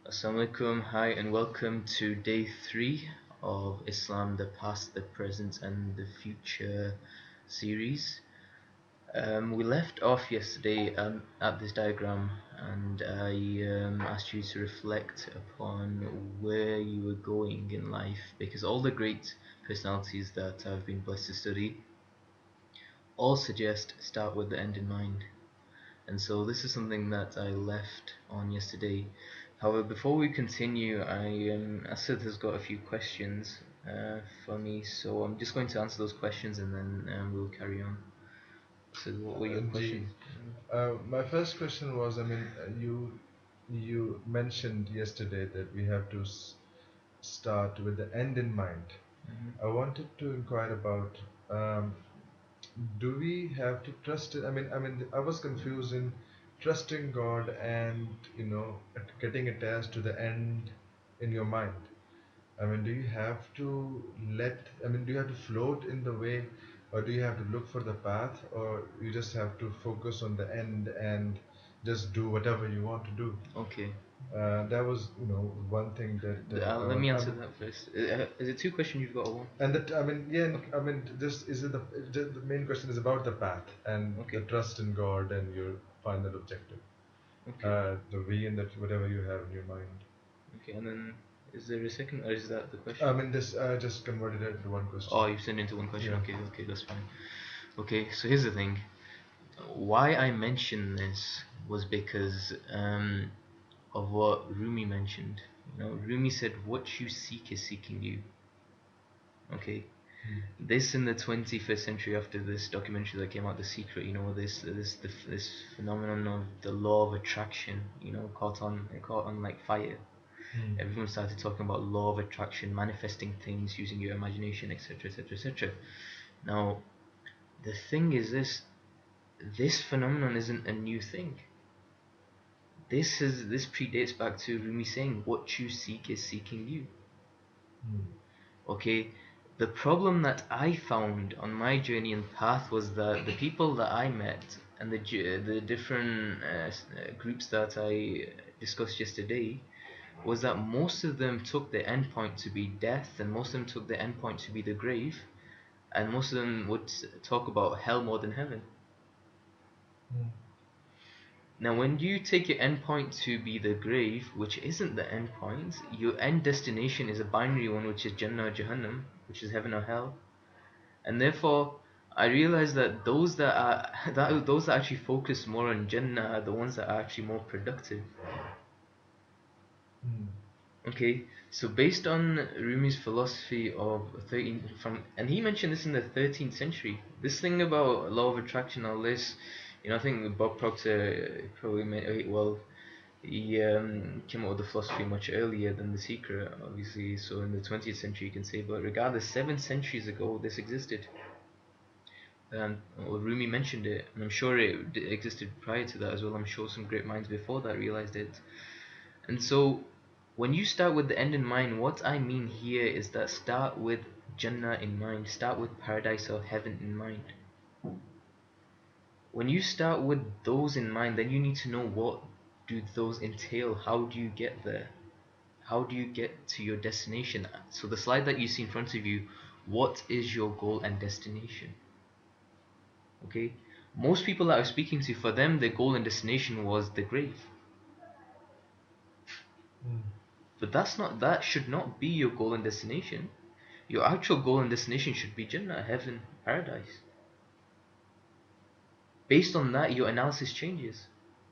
Assalamualaikum, hi, and welcome to day 3 of Islam, the Past, the Present, and the Future series. We left off yesterday at this diagram, and I asked you to reflect upon where you were going in life, because all the great personalities that I've been blessed to study all suggest start with the end in mind. And so this is something that I left on yesterday. However, before we continue, Asad has got a few questions for me, so I'm just going to answer those questions and then we'll carry on. So, what were your Ji. questions? My first question was, you mentioned yesterday that we have to start with the end in mind. I wanted to inquire about, um, do we have to trust it? I was confused in trusting God and getting attached to the end in your mind. Do you have to do you have to float in the way, or do you have to look for the path, or you just have to focus on the end and just do whatever you want to do? Okay, That was, one thing that I let me want. answer that first. Is it two questions you've got or one? And that, yeah, Okay, just is it the main question is about the path and the okay, trust in God and your final objective, okay, the vision that whatever you have in your mind. okay. And then, is there a second, or is that the question? This I just converted it into one question. Oh, you've sent it into one question. Yeah. Okay, okay, that's fine. Okay, so here's the thing. Why I mentioned this was because of what Rumi mentioned. Rumi said, "What you seek is seeking you." Okay, Hmm. this in the 21st century, after this documentary that came out, The Secret. This phenomenon of the law of attraction. Caught on like fire. Hmm. Everyone started talking about law of attraction, manifesting things using your imagination, etc., etc., etc. Now, the thing is this phenomenon isn't a new thing. This predates back to Rumi saying, "What you seek is seeking you." Hmm. Okay, the problem that I found on my journey and path was that the people that I met and the different groups that I discussed yesterday was that most of them took the endpoint to be death, and most of them took the endpoint to be the grave, and most of them would talk about hell more than heaven. Hmm. Now, when you take your endpoint to be the grave, which isn't the endpoint, your end destination is a binary one, which is Jannah or Jahannam, which is heaven or hell. And therefore, I realized that those that actually focus more on Jannah are the ones that are actually more productive. Hmm. Okay, so based on Rumi's philosophy of 13 and he mentioned this in the 13th century. This thing about law of attraction, all this, I think Bob Proctor probably made, well, he came up with the philosophy much earlier than The Secret, obviously. So in the 20th century, you can say, but regardless, 7 centuries ago, this existed. Well, Rumi mentioned it, and I'm sure it existed prior to that as well. I'm sure some great minds before that realized it. And so, when you start with the end in mind, what I mean here is that start with Jannah in mind, start with paradise or heaven in mind. When you start with those in mind, then you need to know what do those entail. How do you get there? How do you get to your destination? So the slide that you see in front of you, what is your goal and destination? Okay, most people that I was speaking to, for them, their goal and destination was the grave. Hmm. But that should not be your goal and destination. Your actual goal and destination should be Jannah, heaven, paradise. Based on that, your analysis changes,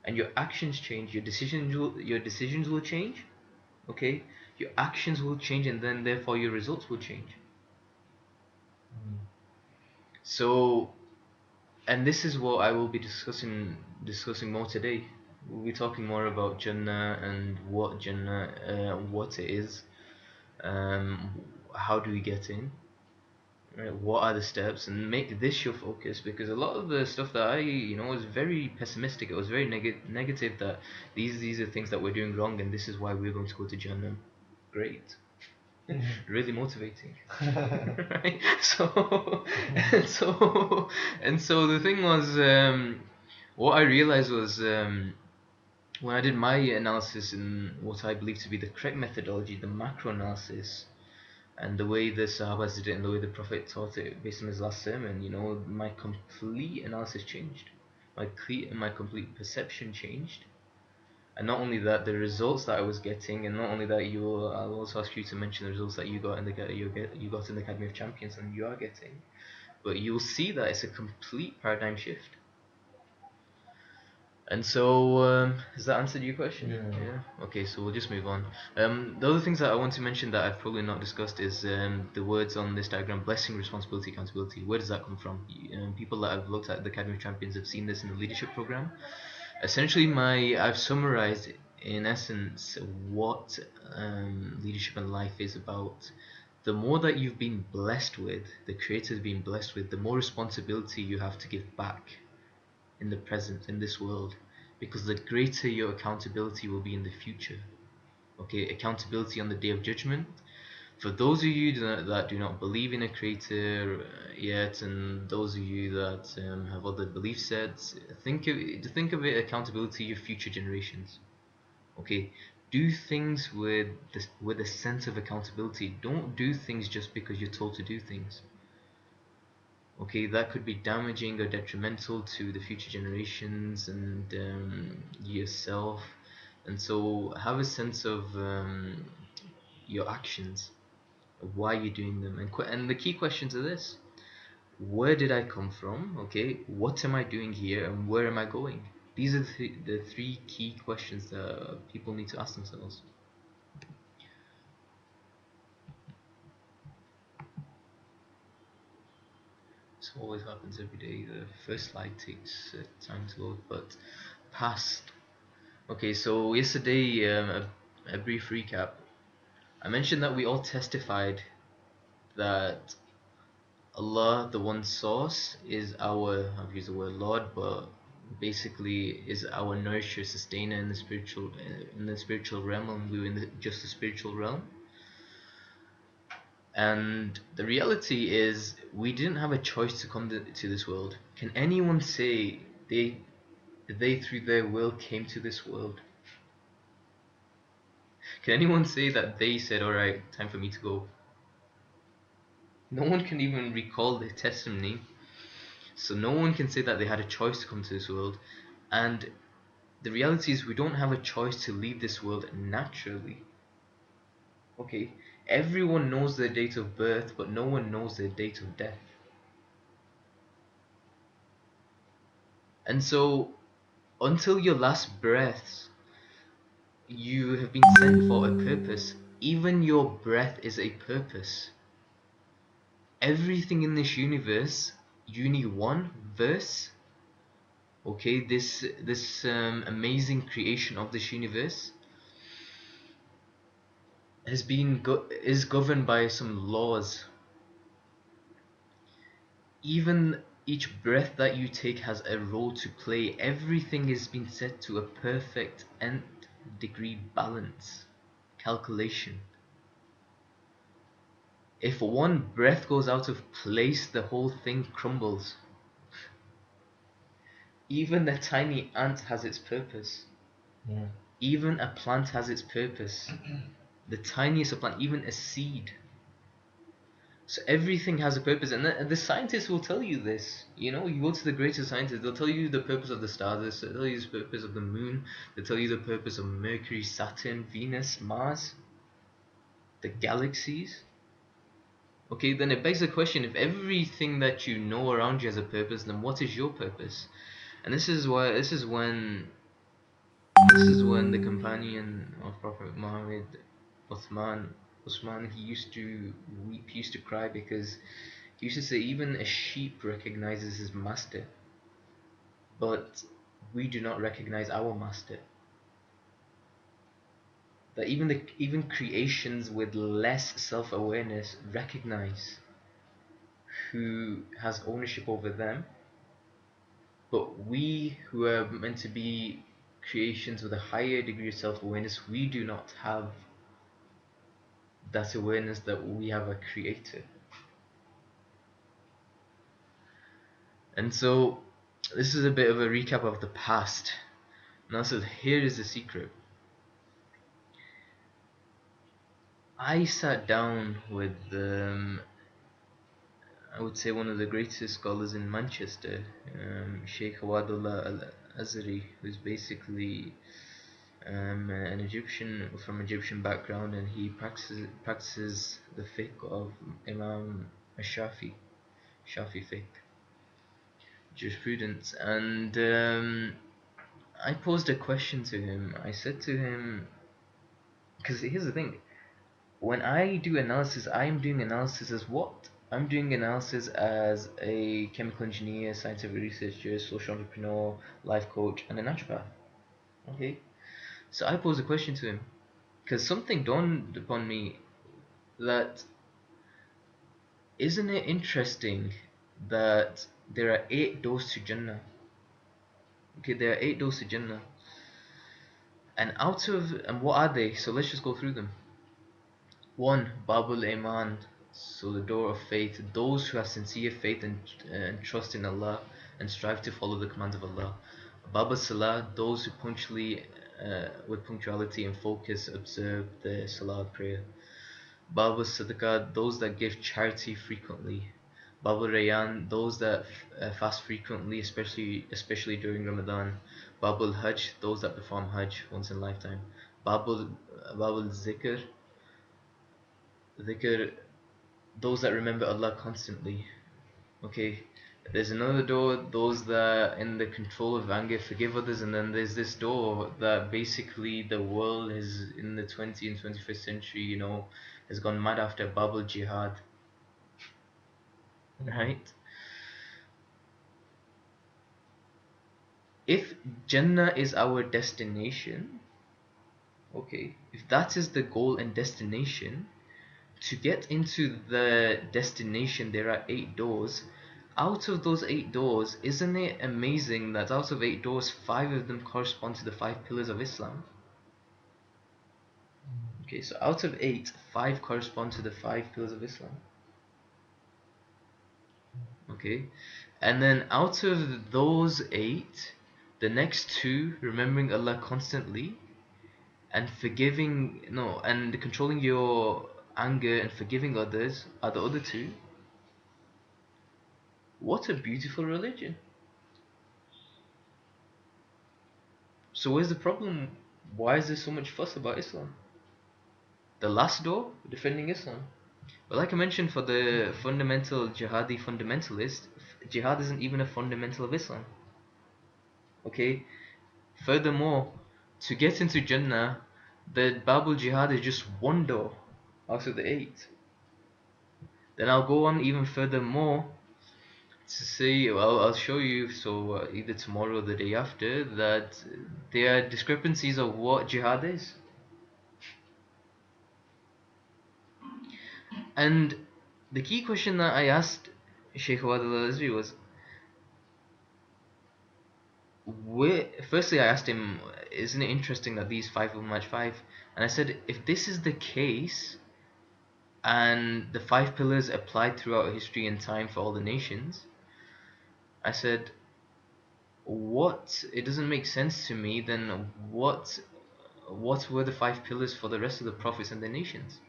and your actions change. Your decisions will change. Okay, your actions will change, and then therefore your results will change. Hmm. So, and this is what I will be discussing more today. We'll be talking more about Jannah and what Jannah, what it is, um, how do we get in, right? What are the steps, and make this your focus, because a lot of the stuff that I, was very pessimistic. It was very negative that these are things that we're doing wrong, and this is why we're going to go to Jannah. Great, really motivating, right? So, and so the thing was, what I realized was, when I did my analysis in what I believe to be the correct methodology, the macro analysis, and the way the Sahabas did it and the way the Prophet taught it based on his last sermon, my complete analysis changed. My complete perception changed. And not only that, the results that I was getting, and not only that, I'll also ask you to mention the results that you got in the Academy of Champions, and you are getting. But you'll see that it's a complete paradigm shift. And so, has that answered your question? Yeah. Okay, so we'll just move on. The other things that I want to mention that I've probably not discussed is the words on this diagram: blessing, responsibility, accountability. Where does that come from? People that have looked at the Academy of Champions have seen this in the leadership program. Essentially, I've summarized in essence what leadership and life is about. The more that you've been blessed with, the Creator's been blessed with, the more responsibility you have to give back in the present, in this world, because the greater your accountability will be in the future. Okay, accountability on the day of judgment. For those of you that do not believe in a creator yet, and those of you that have other belief sets, think of it accountability of future generations. Okay, do things with a sense of accountability. Don't do things just because you're told to do things. Okay, that could be damaging or detrimental to the future generations and yourself. And so have a sense of your actions, of why you're doing them, and the key questions are this: where did I come from? Okay, what am I doing here, and where am I going? These are the three key questions that people need to ask themselves. This always happens every day. The first slide takes time to load, but past. Okay, so yesterday, a brief recap. I mentioned that we all testified that Allah, the one source, is I've used the word Lord, but basically is our nourisher, sustainer in the spiritual realm, and we were in just the spiritual realm. And the reality is, we didn't have a choice to come to this world. Can anyone say they through their will came to this world? Can anyone say that they said, "Alright, time for me to go"? No one can even recall their testimony. So no one can say that they had a choice to come to this world. And the reality is, we don't have a choice to leave this world naturally. Okay, everyone knows their date of birth, but no one knows their date of death. And so, until your last breath, you have been sent for a purpose. Even your breath is a purpose. Everything in this universe, Uni 1 verse, okay, this amazing creation of this universe is governed by some laws. Even each breath that you take has a role to play. Everything is being set to a perfect nth degree balance calculation. If one breath goes out of place, the whole thing crumbles. Even a tiny ant has its purpose. Yeah. Even a plant has its purpose. The tiniest of plant, even a seed. So everything has a purpose, and the scientists will tell you this. You go to the greatest scientists, they'll tell you the purpose of the stars, they'll tell you the purpose of the moon, they'll tell you the purpose of Mercury, Saturn, Venus, Mars, the galaxies. Okay, then it begs the question: if everything that you know around you has a purpose, then what is your purpose? And this is when the companion of Prophet Muhammad, Uthman, he used to weep, he used to cry, because he used to say even a sheep recognizes his master, but we do not recognize our master. That even creations with less self-awareness recognize who has ownership over them, but we who are meant to be creations with a higher degree of self-awareness, we do not have that awareness that we have a creator. And so this is a bit of a recap of the past. Now, so here is the secret. I sat down with, I would say, one of the greatest scholars in Manchester, Sheikh Wadullah Al-Azhari, who's basically an Egyptian from Egyptian background, and he practices the fiqh of Imam Shafi fiqh, jurisprudence. And I posed a question to him. I said to him, because here's the thing, when I do analysis, I'm doing analysis as what? I'm doing analysis as a chemical engineer, scientific researcher, social entrepreneur, life coach, and a naturopath. Okay? So I posed a question to him because something dawned upon me that isn't it interesting that there are 8 doors to Jannah? Okay, there are 8 doors to Jannah. And what are they? So let's just go through them. 1. Babul Iman, so the door of faith, those who have sincere faith and trust in Allah and strive to follow the commands of Allah. Baba Salah, those who with punctuality and focus, observe the Salah prayer. Baba Sadaqah, those that give charity frequently. Baba Rayyan, those that fast frequently, especially during Ramadan. Babul Hajj, those that perform Hajj once in a lifetime. Babul Zikr, those that remember Allah constantly. Okay, there's another door, those that in the control of anger forgive others, and then there's this door that basically the world is in the 20th and 21st century, has gone mad after Babul Jihad, right? If Jannah is our destination, okay, if that is the goal and destination, to get into the destination there are 8 doors. Out of those 8 doors, isn't it amazing that out of 8 doors, 5 of them correspond to the 5 pillars of Islam? Okay, so out of 8, 5 correspond to the 5 pillars of Islam. Okay, and then out of those 8, the next 2, remembering Allah constantly and and controlling your anger and forgiving others, are the other 2. What a beautiful religion. So where's the problem? Why is there so much fuss about Islam? The last door, defending Islam. But like I mentioned, for the fundamental jihadi fundamentalist, jihad isn't even a fundamental of Islam. Okay? Furthermore, to get into Jannah, the Babul Jihad is just one door out of the 8. Then I'll go on even furthermore to say, well, I'll show you, so either tomorrow or the day after, that there are discrepancies of what jihad is. And the key question that I asked Sheikh Wadul Azri was, firstly I asked him, isn't it interesting that these 5 will match 5? And I said, if this is the case, and the 5 pillars applied throughout history and time for all the nations, I said, it doesn't make sense to me, then what were the 5 pillars for the rest of the prophets and the nations?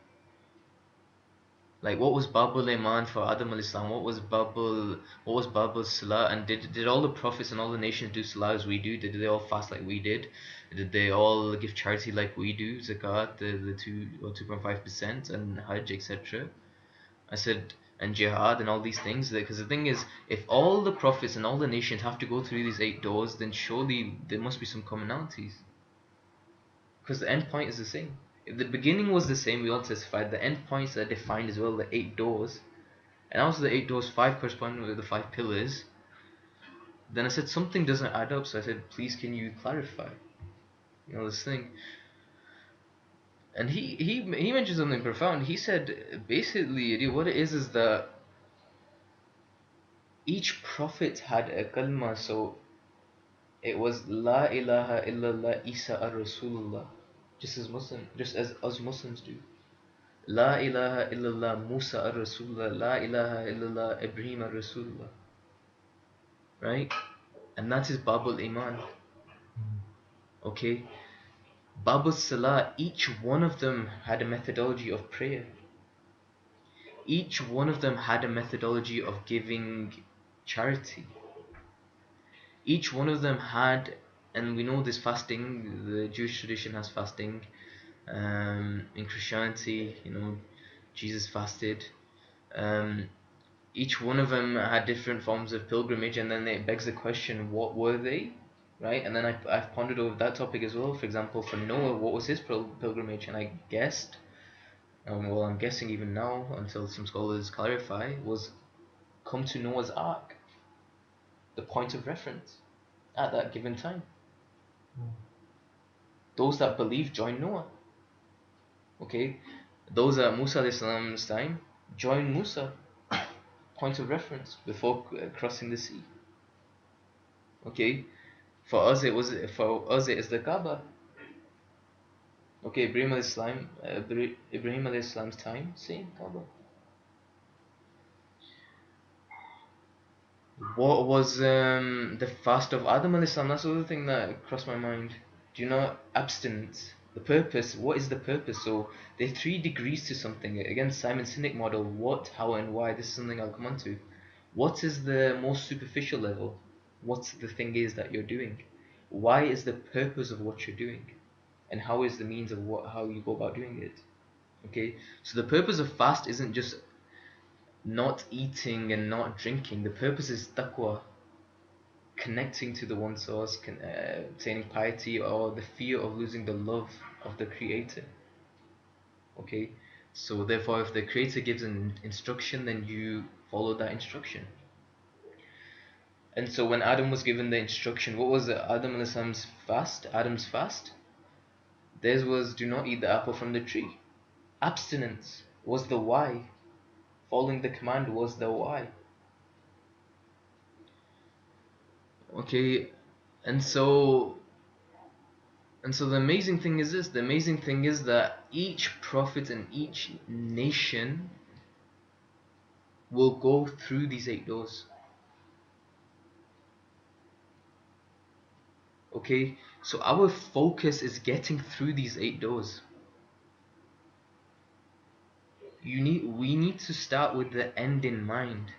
Like, what was Babul Iman for Adam al-Islam? What was Babul Salah? And did all the prophets and all the nations do Salah as we do? Did they all fast like we did? Did they all give charity like we do? Zakat, the 2.5%, and Hajj, etc. I said, and Jihad and all these things. Because the thing is, if all the prophets and all the nations have to go through these 8 doors, then surely there must be some commonalities. Because the end point is the same. If the beginning was the same, we all testified, the end points are defined as well, the 8 doors. And also the 8 doors, 5 corresponding with the 5 pillars. Then I said something doesn't add up, so I said, please can you clarify? This thing. And he mentioned something profound. He said basically what it is that each prophet had a kalma, so it was La ilaha illallah Isa ar-Rasulullah, just as us Muslims do. La ilaha illallah Musa ar-Rasulullah, La ilaha illallah Ibrahim ar-Rasulullah. Right? And that is Babul Iman. Okay, Babus Salah, each one of them had a methodology of prayer. Each one of them had a methodology of giving charity. Each one of them had, and we know this fasting, the Jewish tradition has fasting. In Christianity, Jesus fasted. Um, each one of them had different forms of pilgrimage, and then it begs the question, what were they? Right? And then I've pondered over that topic as well. For example, for Noah, what was his pilgrimage? And I guessed, well, I'm guessing even now, until some scholars clarify, was come to Noah's Ark, the point of reference at that given time. Those that believe join Noah. Okay? Those at Musa alayhi salam's time join Musa, point of reference, before crossing the sea. Okay? For us it is the Kaaba. Okay, Ibrahim alayhi salam's time, same Kaaba. What was the fast of Adam alayhi salam? That's the other thing that crossed my mind. Do you know abstinence? The purpose. What is the purpose? So there are 3 degrees to something. Again, Simon Sinek model. What, how, and why. This is something I'll come on to. What is the most superficial level? What the thing is that you're doing? Why is the purpose of what you're doing? And how is the means of how you go about doing it? Okay, so the purpose of fast isn't just not eating and not drinking. The purpose is taqwa, connecting to the one source, obtaining piety, or the fear of losing the love of the creator. Okay, so therefore if the creator gives an instruction, then you follow that instruction. And so when Adam was given the instruction, what was Adam's fast? Theirs was, do not eat the apple from the tree. Abstinence was the why. Following the command was the why. Okay, and so the amazing thing is this. The amazing thing is that each prophet and each nation will go through these 8 doors. Okay, so our focus is getting through these 8 doors. We need to start with the end in mind.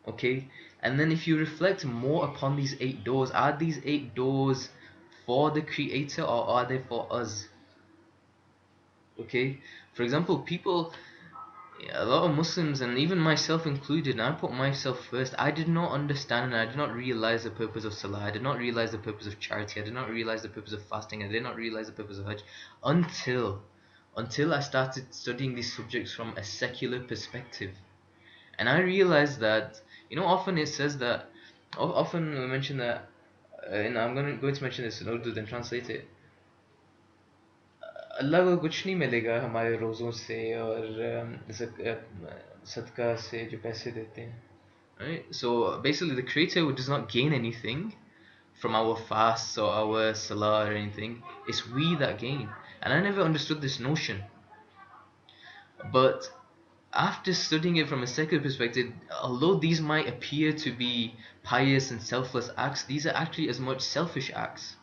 Okay, and then if you reflect more upon these 8 doors, are these 8 doors for the creator or are they for us? Okay, for example, a lot of Muslims, and even myself included, and I put myself first, I did not understand and I did not realize the purpose of Salah. I did not realize the purpose of charity. I did not realize the purpose of fasting. I did not realize the purpose of Hajj until I started studying these subjects from a secular perspective. And I realized that, often it says that, often we mention that, and I'm going to mention this in Urdu, then translate it. अल्लाह को कुछ नहीं मिलेगा हमारे रोज़ों से और सदका से जो पैसे देते हैं. Right? So basically the creator does not gain anything from our fasts or our salah or anything. It's we that gain. And I never understood this notion. But after studying it from a secular perspective, although these might appear to be pious and selfless acts, these are actually as much selfish acts.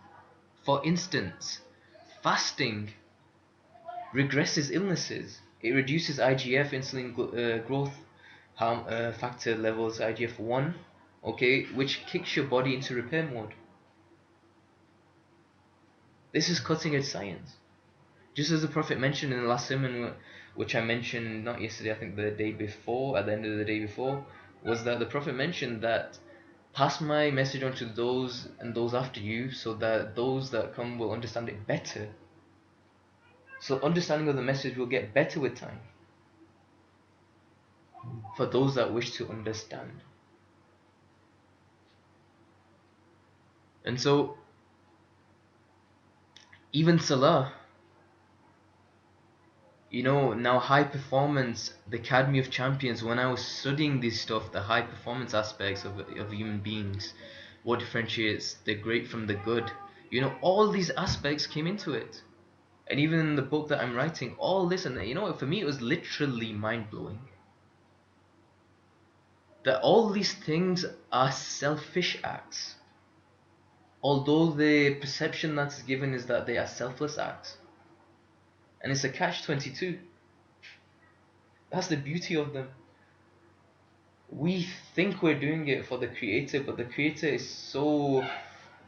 For instance, fasting regresses illnesses. It reduces IGF, insulin growth factor levels, IGF-1, okay, which kicks your body into repair mode. This is cutting edge science. Just as the Prophet mentioned in the last sermon, which I mentioned not yesterday, I think the day before, at the end of the day before, was that the Prophet mentioned that pass my message on to those and those after you, so that those that come will understand it better. So understanding of the message will get better with time, for those that wish to understand. And so even Salah, now high performance, the Academy of Champions, when I was studying this stuff, the high performance aspects of human beings, what differentiates the great from the good, all these aspects came into it. And even in the book that I'm writing, all this, and for me it was literally mind-blowing. That all these things are selfish acts. although the perception that's given is that they are selfless acts. And it's a catch-22. That's the beauty of them. We think we're doing it for the creator, but the creator is so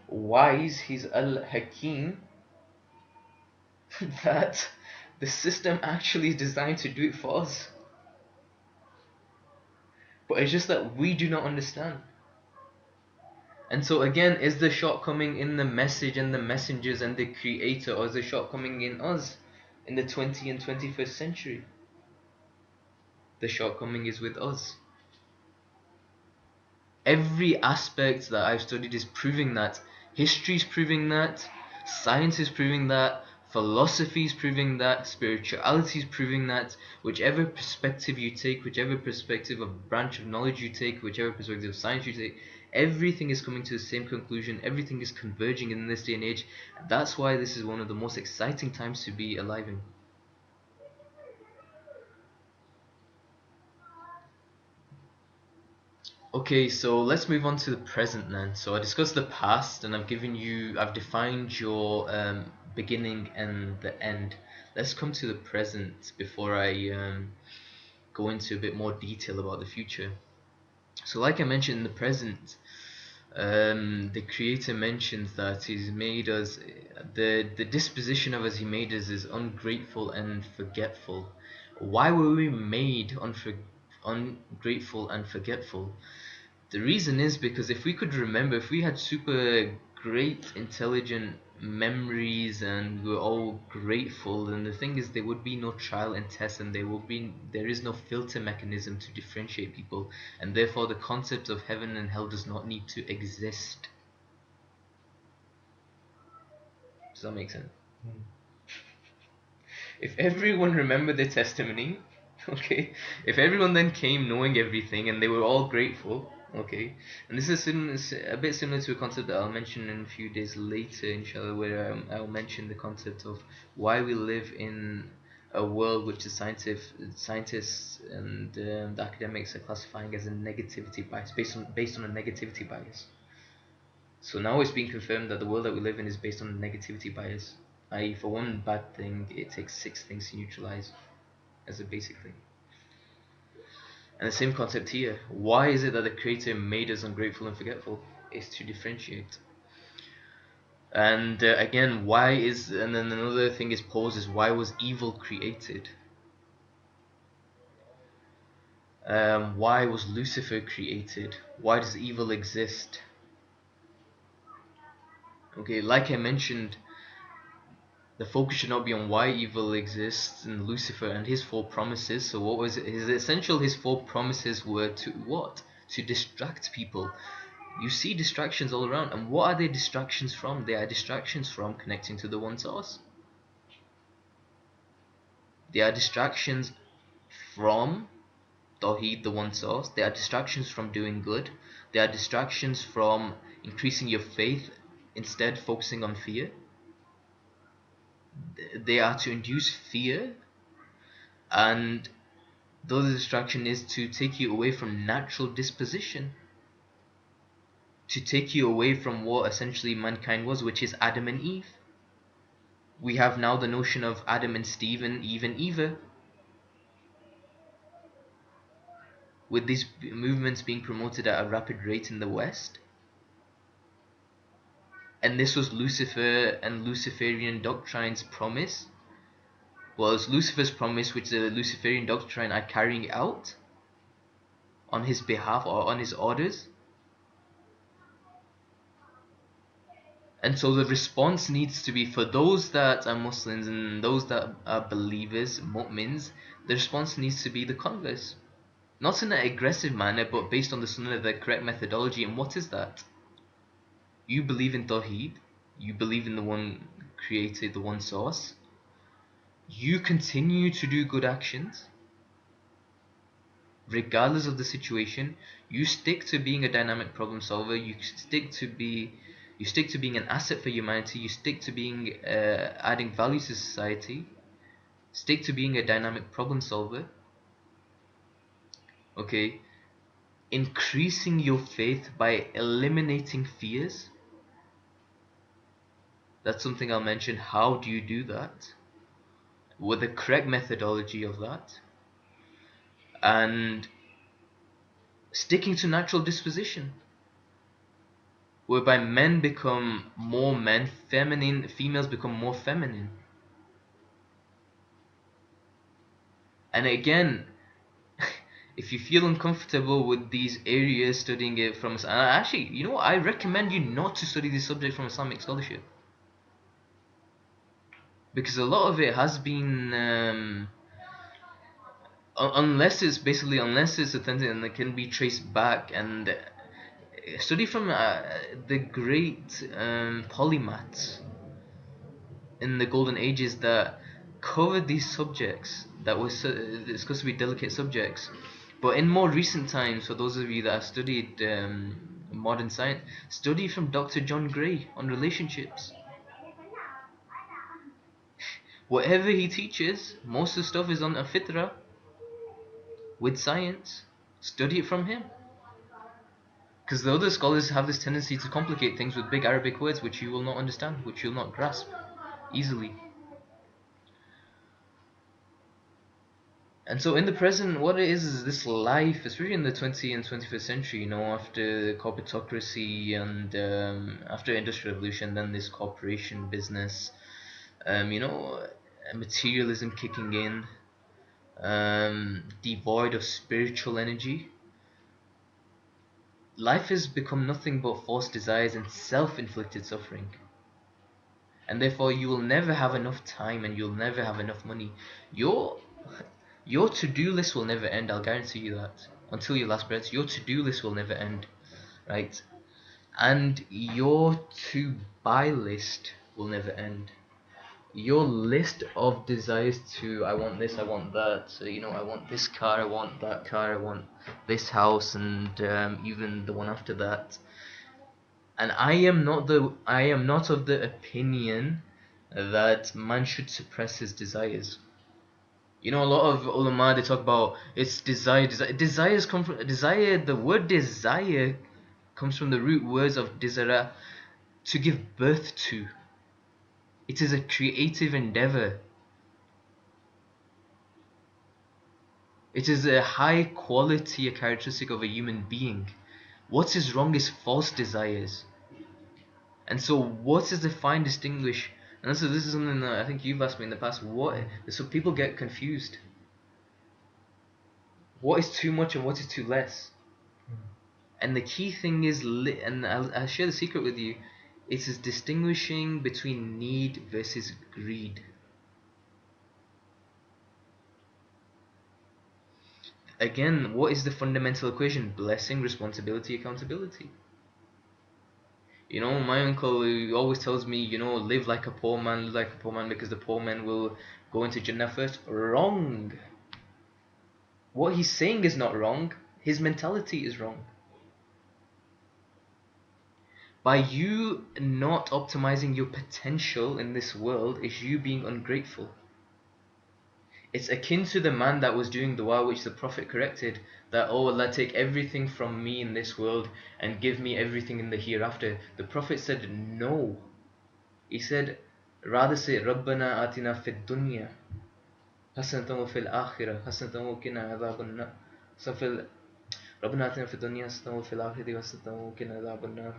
wise, he's al-Hakim, that the system actually is designed to do it for us. But it's just that we do not understand. And so again, is the shortcoming in the message and the messengers and the creator, or is the shortcoming in us in the 20th and 21st century? The shortcoming is with us. Every aspect that I've studied is proving that. History is proving that. Science is proving that. Philosophy is proving that. Spirituality is proving that. Whichever perspective you take, whichever perspective of branch of knowledge you take, whichever perspective of science you take, everything is coming to the same conclusion. Everything is converging in this day and age. That's why this is one of the most exciting times to be alive in. Okay, so let's move on to the present then. So I discussed the past, and I've defined your beginning and the end. Let's come to the present before I go into a bit more detail about the future. So, like I mentioned, in the present, the Creator mentions that He's made us. The disposition of us He made us is ungrateful and forgetful. Why were we made ungrateful and forgetful? The reason is because if we could remember, if we had super great intelligent memories and we were all grateful, then the thing is there would be no trial and test, and there is no filter mechanism to differentiate people, and therefore the concept of heaven and hell does not need to exist. Does that make sense? Hmm. If everyone remembered their testimony, okay, if everyone then came knowing everything and they were all grateful, okay, and this is a bit similar to a concept that I'll mention in a few days later, inshallah, where I'll mention the concept of why we live in a world which the scientists and the academics are classifying as a negativity bias, based on a negativity bias. So now it's being confirmed that the world that we live in is based on a negativity bias. I.e., for one bad thing, it takes 6 things to neutralize as a basic thing. And the same concept here. Why is it that the Creator made us ungrateful and forgetful? Is to differentiate. And again, and then another thing is posed is why was evil created? Why was Lucifer created? Why does evil exist? Okay, like I mentioned, the focus should not be on why evil exists in Lucifer and his four promises. So what was it? His four promises were to what? To distract people. You see distractions all around. And what are they distractions from? They are distractions from connecting to the one source. They are distractions from Tawheed, the one source. They are distractions from doing good. They are distractions from increasing your faith, instead focusing on fear. They are to induce fear, and though the distraction is to take you away from natural disposition, to take you away from what essentially mankind was, which is Adam and Eve. We have now the notion of Adam and Steve and Eve and Eva, with these movements being promoted at a rapid rate in the West. And this was Lucifer and Luciferian doctrine's promise. Well, it's Lucifer's promise, which the Luciferian doctrine are carrying out on his behalf or on his orders. And so the response needs to be, for those that are Muslims and those that are believers, mu'mins, the response needs to be the converse. Not in an aggressive manner, but based on the sunnah, the correct methodology. And what is that? You believe in Tawheed, you believe in the one created, the one source. You continue to do good actions, regardless of the situation. You stick to being a dynamic problem solver. You stick to being an asset for humanity. You stick to being adding value to society. Stick to being a dynamic problem solver. Okay, increasing your faith by eliminating fears. That's something I'll mention. How do you do that? With the correct methodology of that. And sticking to natural disposition, whereby men become more men, feminine, females become more feminine. And again, if you feel uncomfortable with these areas, studying it from, actually, you know what, I recommend you not to study this subject from Islamic scholarship, because a lot of it has been unless it's authentic and it can be traced back, and study from the great polymaths in the golden ages that covered these subjects that were discussed to be delicate subjects. But in more recent times, for those of you that have studied modern science, study from Dr. John Gray on relationships. Whatever he teaches, most of the stuff is on a fitra with science. Study it from him. Because the other scholars have this tendency to complicate things with big Arabic words which you will not understand, which you'll not grasp easily. And so in the present, what it is this life, especially in the 20th and 21st century, after corporatocracy and after industrial revolution, then this corporation business, materialism kicking in, devoid of spiritual energy. Life has become nothing but false desires and self-inflicted suffering. And therefore you will never have enough time and you'll never have enough money. Your to-do list will never end, I'll guarantee you that. Until your last breath, your to-do list will never end, right? And your to-buy list will never end. Your list of desires I want this, I want that, so, I want this car, I want that car, I want this house, and even the one after that. And I am not of the opinion that man should suppress his desires. A lot of ulama, they talk about it's desire. Desires come from desire. The word desire comes from the root words of desara, to give birth to. It is a creative endeavor. It is a high quality, a characteristic of a human being. What is wrong is false desires. And so what is the fine distinguish? And so this is something that I think you've asked me in the past. So people get confused. What is too much and what is too less? And the key thing is, and I'll share the secret with you, it is distinguishing between need versus greed. Again, what is the fundamental equation? Blessing, responsibility, accountability. My uncle always tells me, live like a poor man, live like a poor man, because the poor man will go into Jannah first. Wrong. What he's saying is not wrong. His mentality is wrong. By you not optimizing your potential in this world is you being ungrateful. It's akin to the man that was doing dua, which the Prophet corrected, that, oh Allah, take everything from me in this world and give me everything in the hereafter. The Prophet said no. He said, rather say, Rabbana atina fid dunya hasanatan wa fil akhirah hasanatan wa qina adhaban nar. So Rabbana atina fid dunya hasanatan wa fil akhirati hasanatan wa qina adhaban nar.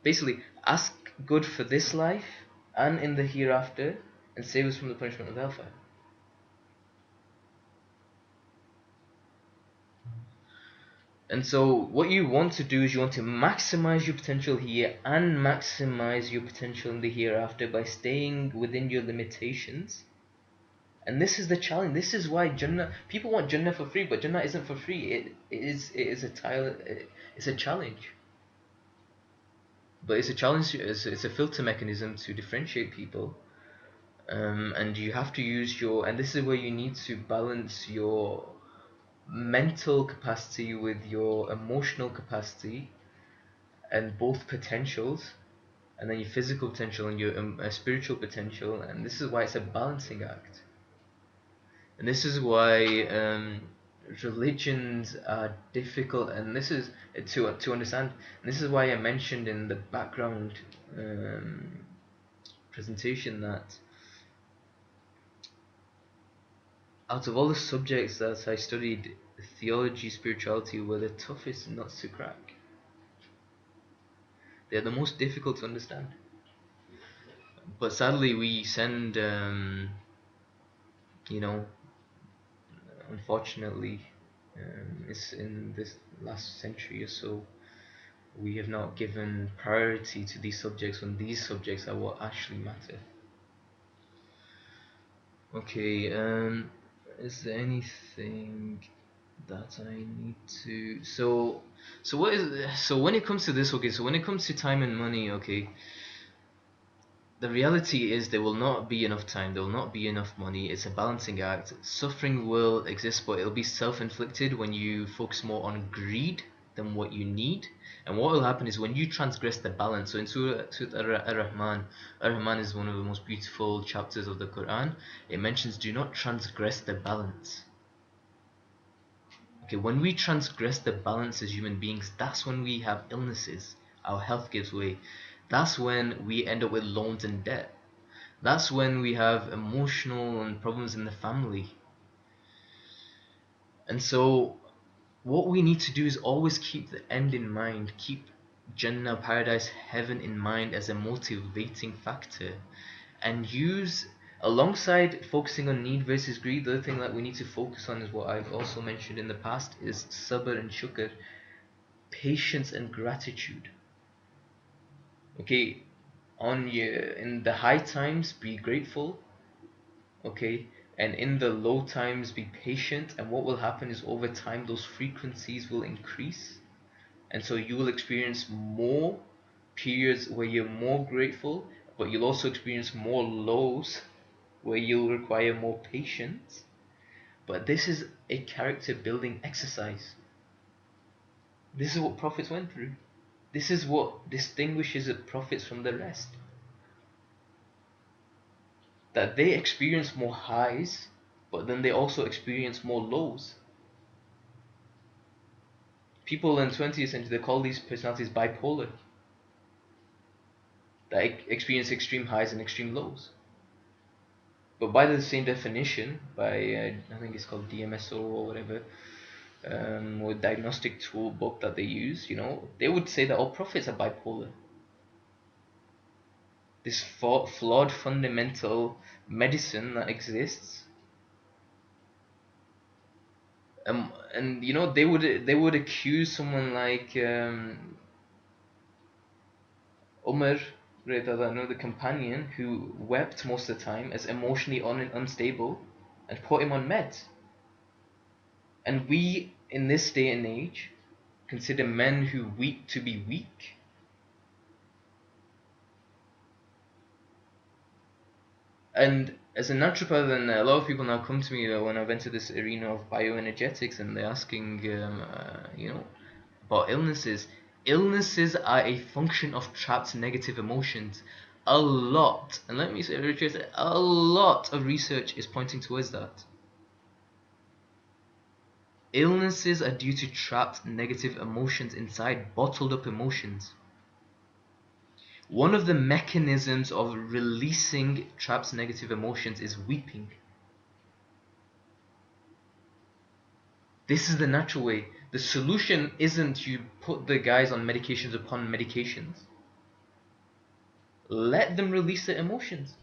Basically, ask good for this life and in the hereafter, and save us from the punishment of hellfire. And so what you want to do is you want to maximize your potential here and maximize your potential in the hereafter by staying within your limitations. And this is the challenge. This is why Jannah, people want Jannah for free, but Jannah isn't for free. It's a challenge. But it's a challenge. It's a filter mechanism to differentiate people. And you have to use and this is where you need to balance your mental capacity with your emotional capacity, and both potentials, and then your physical potential and your spiritual potential. And this is why it's a balancing act. And this is why religions are difficult, and this is to understand. And this is why I mentioned in the background presentation that out of all the subjects that I studied, theology, spirituality were the toughest nuts to crack. They're the most difficult to understand. But sadly, we send, you know, unfortunately, it's in this last century or so, we have not given priority to these subjects when these subjects are what actually matter. Okay, is there anything that I need to so when it comes to this, okay, so when it comes to time and money, okay, the reality is there will not be enough time, there will not be enough money. It's a balancing act. Suffering will exist, but it'll be self-inflicted when you focus more on greed than what you need. And what will happen is when you transgress the balance. So in Surah Ar-Rahman, Ar-Rahman is one of the most beautiful chapters of the Quran. It mentions do not transgress the balance. Okay, when we transgress the balance as human beings, that's when we have illnesses. Our health gives way. That's when we end up with loans and debt. That's when we have emotional and problems in the family. And so what we need to do is always keep the end in mind, keep Jannah, paradise, heaven in mind as a motivating factor, and use, alongside focusing on need versus greed, the other thing that we need to focus on is what I've also mentioned in the past is sabr and shukr, patience and gratitude. Okay, in the high times be grateful, okay, and in the low times be patient, and what will happen is over time those frequencies will increase, and so you will experience more periods where you're more grateful, but you'll also experience more lows where you'll require more patience. But this is a character building exercise. This is what prophets went through. This is what distinguishes the prophets from the rest, that they experience more highs, but then they also experience more lows. People in the 20th century, they call these personalities bipolar, that experience extreme highs and extreme lows. But by the same definition, by I think it's called DMSO or whatever, or diagnostic tool book that they use, they would say that all prophets are bipolar. This flawed fundamental medicine that exists, and they would accuse someone like Umar, the companion who wept most of the time, as emotionally unstable, and put him on meds. And we, in this day and age, consider men who weep to be weak. And as a naturopath, and a lot of people now come to me when I've entered this arena of bioenergetics, and they're asking, about illnesses. Illnesses are a function of trapped negative emotions. A lot, and let me say, Richard, a lot of research is pointing towards that. Illnesses are due to trapped negative emotions inside, bottled up emotions. One of the mechanisms of releasing trapped negative emotions is weeping. This is the natural way. The solution isn't you put the guys on medications upon medications. Let them release their emotions.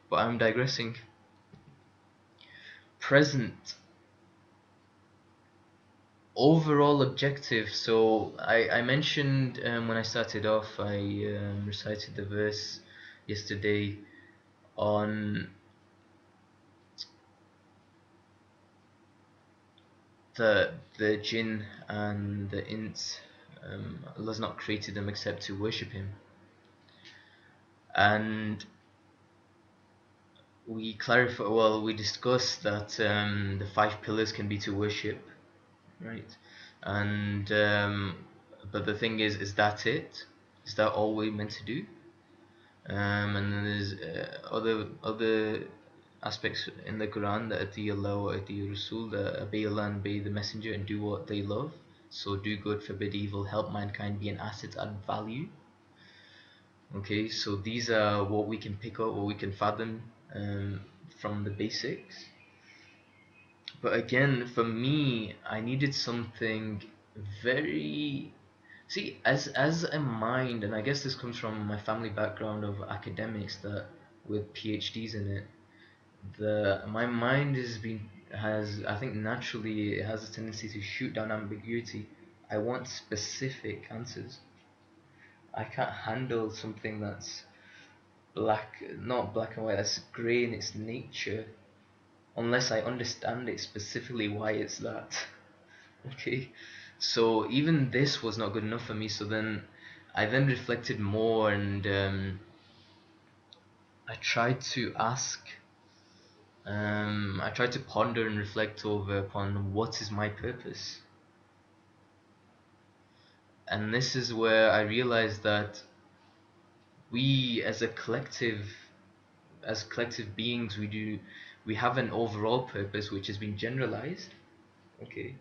But I'm digressing. Present. Overall objective. So I mentioned when I started off, I recited the verse yesterday on the jinn and the ins. Allah's not created them except to worship Him. And we discussed that the 5 pillars can be to worship, right? And but the thing is that it? Is that all we're meant to do? And then there's other aspects in the Quran that ati Allah wa ati Rasul, that obey Allah and obey the Messenger and do what they love. So do good, forbid evil, help mankind, be an asset, add value. Okay, so these are what we can pick up, what we can fathom from the basics. But again, for me, I needed something very, see, as a mind, and I guess this comes from my family background of academics that with PhDs in it, the my mind has, I think, naturally it has a tendency to shoot down ambiguity. I want specific answers. I can't handle something that's black, not black and white, that's grey in its nature, unless I understand it specifically why it's that. Okay, so even this was not good enough for me. So then I then reflected more, and I tried to ask, I tried to ponder and reflect over upon what is my purpose. And this is where I realized that we as collective beings, we have an overall purpose which has been generalized. Okay,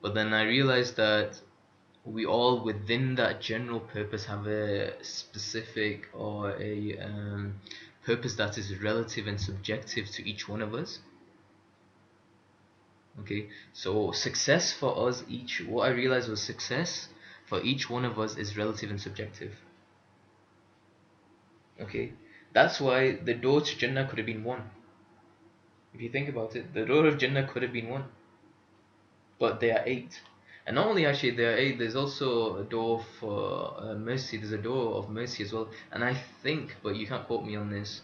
but then I realized that we all within that general purpose have a specific or a purpose that is relative and subjective to each one of us. Okay, so success for us each, what I realized was success for each one of us is relative and subjective. Okay, that's why the door to Jannah could have been one. If you think about it, the door of Jannah could have been one, but there are eight. And not only actually there are eight, there's also a door for mercy. There's a door of mercy as well. And I think, but you can't quote me on this.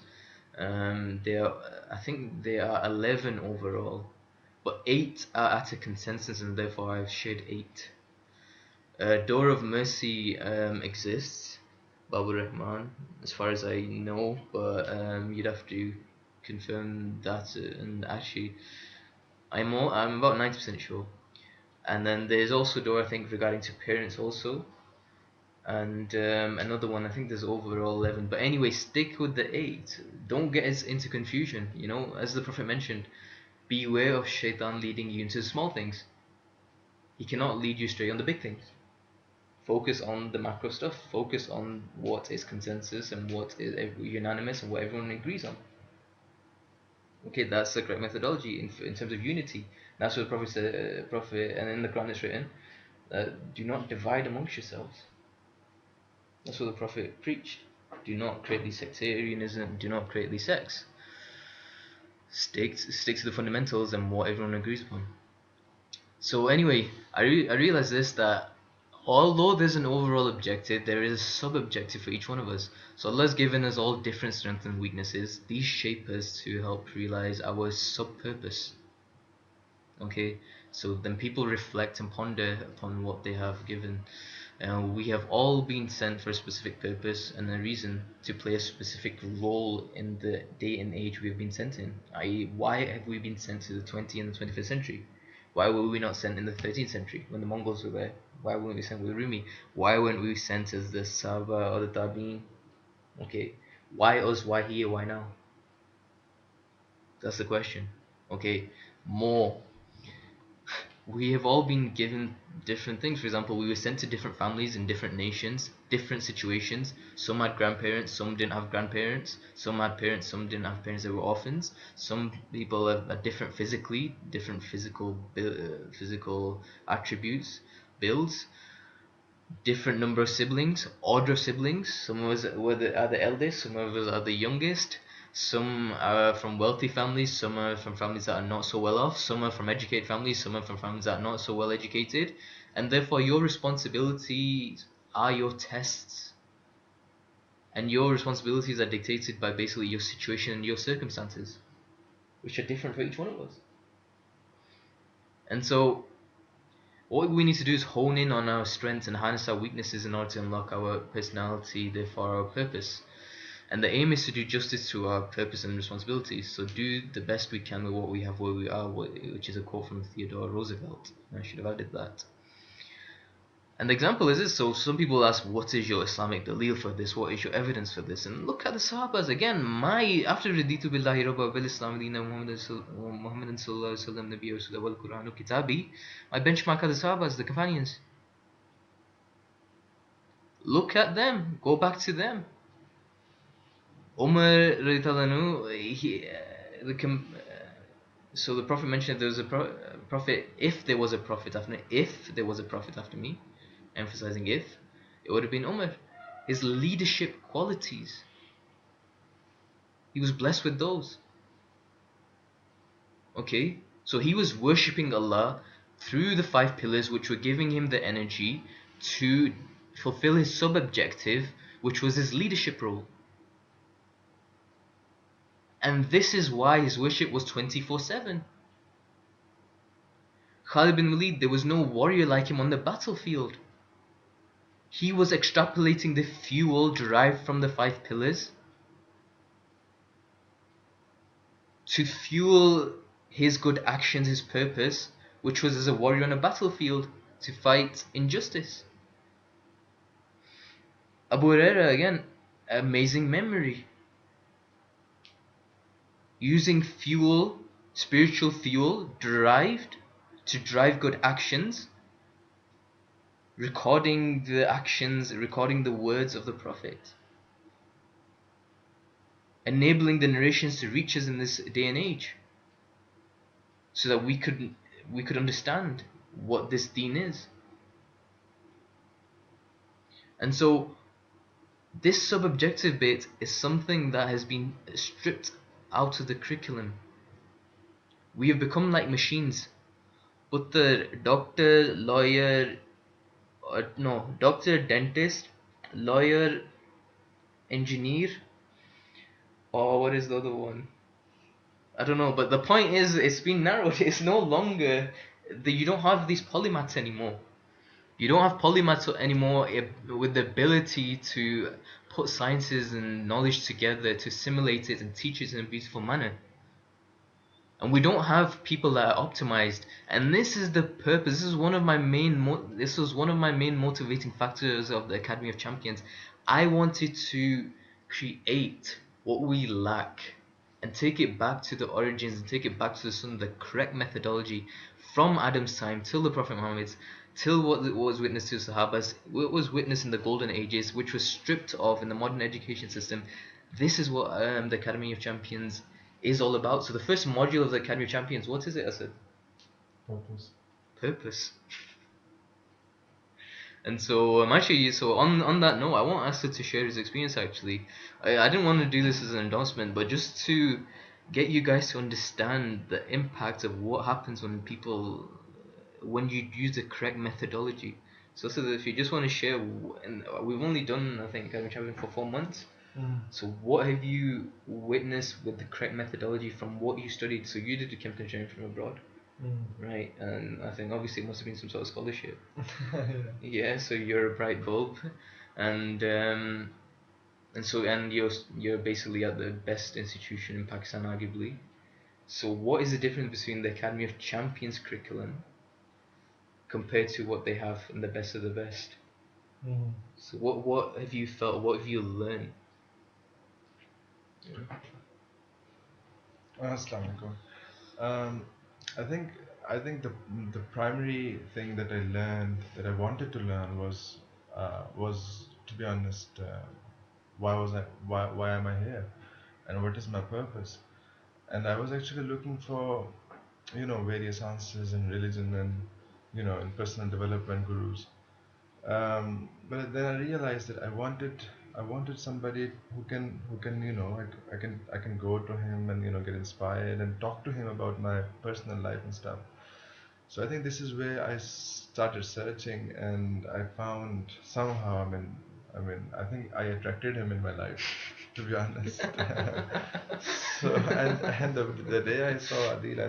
There, I think there are 11 overall, but eight are at a consensus, and therefore I've shared eight. Door of mercy exists, Babu Rahman, as far as I know, but you'd have to confirm that. And actually, I'm about 90% sure. And then there's also door, I think, regarding to parents also, and another one, I think there's overall 11. But anyway, stick with the eight. Don't get us into confusion. You know, as the Prophet mentioned, beware of shaitan leading you into small things. He cannot lead you straight on the big things. Focus on the macro stuff. Focus on what is consensus and what is unanimous and what everyone agrees on. Okay, that's the correct methodology in terms of unity. That's what the Prophet said. Prophet, and in the Quran it's written, do not divide amongst yourselves. That's what the Prophet preached. Do not create these sectarianism. Do not create these sects. Stick to the fundamentals and what everyone agrees upon. So anyway, I realized this, that although there's an overall objective, there is a sub-objective for each one of us. So Allah's given us all different strengths and weaknesses. These shape us to help realize our sub-purpose. Okay, so then people reflect and ponder upon what they have given. We have all been sent for a specific purpose and a reason to play a specific role in the day and age we have been sent in. I.e., why have we been sent to the 20th and the 21st century? Why were we not sent in the 13th century when the Mongols were there? Why weren't we sent with Rumi? Why weren't we sent as the Sahaba or the Tabi'in? Okay, why us? Why here? Why now? That's the question. Okay, more, we have all been given different things. For example, we were sent to different families in different nations, different situations. Some had grandparents, some didn't have grandparents. Some had parents, some didn't have parents, that were orphans. Some people are different physically, different physical attributes, builds, different number of siblings, order of siblings. Some of us are the eldest, some of us are the youngest. Some are from wealthy families, some are from families that are not so well off, some are from educated families, some are from families that are not so well educated. And therefore your responsibilities are your tests. And your responsibilities are dictated by basically your situation and your circumstances, which are different for each one of us. And so what we need to do is hone in on our strengths and harness our weaknesses in order to unlock our personality, therefore our purpose. And the aim is to do justice to our purpose and responsibilities. So do the best we can with what we have where we are, which is a quote from Theodore Roosevelt. I should have added that. And the example is this. So some people ask, what is your Islamic dalil for this? What is your evidence for this? And look at the Sahabas. Again, after Raditu Billahi Rabba bil Islam Dina Muhammadan Sallallahu Alaihi Wasallam Nabi Rasulullah wal Quran Kitabi, my benchmark are the Sahabas, the companions. Look at them. Go back to them. Umar radiallahu anhu, so the Prophet mentioned there was a prophet, if there was a prophet after me, if there was a prophet after me, emphasizing if, it would have been Umar. His leadership qualities, he was blessed with those. Okay, so he was worshipping Allah through the 5 pillars, which were giving him the energy to fulfill his sub-objective, which was his leadership role. And this is why his worship was 24/7. Khalid bin Walid, there was no warrior like him on the battlefield. He was extrapolating the fuel derived from the 5 pillars to fuel his good actions, his purpose, which was as a warrior on a battlefield to fight injustice. Abu Huraira, again, amazing memory. Using fuel, spiritual fuel derived to drive good actions, recording the actions, recording the words of the Prophet, enabling the narrations to reach us in this day and age, so that we could understand what this deen is. And so this sub-objective bit is something that has been stripped out of the curriculum. We have become like machines. Put the doctor, lawyer, no, doctor, dentist, lawyer, engineer, or what is the other one? I don't know, but the point is, it's been narrowed. It's no longer you don't have these polymaths anymore. You don't have polymaths anymore with the ability to put sciences and knowledge together to simulate it and teach it in a beautiful manner. And we don't have people that are optimized. And this is the purpose. This is one of my main. This was one of my main motivating factors of the Academy of Champions. I wanted to create what we lack and take it back to the origins and take it back to the correct methodology from Adam's time till the Prophet Muhammad's, till what was witnessed to the Sahabas, what was witnessed in the golden ages, which was stripped of in the modern education system. This is what the Academy of Champions is all about. So the first module of the Academy of Champions, what is it, Asad? Purpose. Purpose. And so actually, so on that note, I want Asad to share his experience. Actually, I didn't want to do this as an endorsement, but just to get you guys to understand the impact of what happens when you use the correct methodology. So that if you just want to share, and we've only done, I think, Academy Champion for 4 months. So what have you witnessed with the correct methodology from what you studied? So you did the Kempton journey from abroad, right? And I think obviously it must have been some sort of scholarship. Yeah, so you're a bright bulb, and you're basically at the best institution in Pakistan, arguably. So what is the difference between the Academy of Champions curriculum compared to what they have in the best of the best? So what have you felt? What have you learned? Assalamu alaikum. I think the primary thing that I learned, that I wanted to learn, was, to be honest, why am I here, and what is my purpose? And I was actually looking for, various answers in religion and, in personal development gurus. But then I realized that I wanted somebody who can I can go to him and get inspired and talk to him about my personal life and stuff. So I think this is where I started searching, and I found somehow, I think I attracted him in my life, to be honest. So and the day I saw Adil,